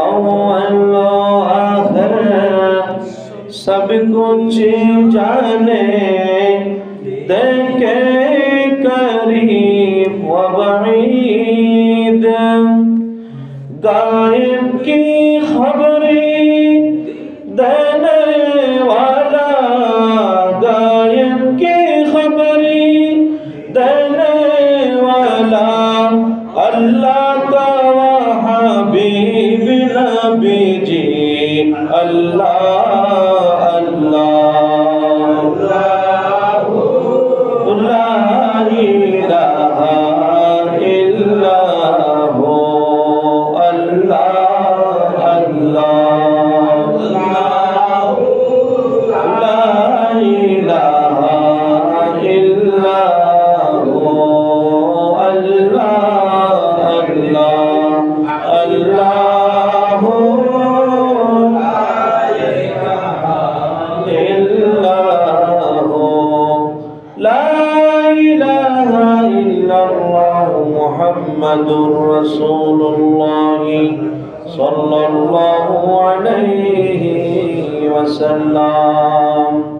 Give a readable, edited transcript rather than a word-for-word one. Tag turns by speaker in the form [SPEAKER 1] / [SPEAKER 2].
[SPEAKER 1] اول آخر سب کچھ جانے دیکھے قریب و بعید غائب کی خبری دینے والا غائب کی خبری دینے والا اللہ کا حبیب نبی جی اللہ محمد رسول اللہ صلی اللہ علیہ وسلم.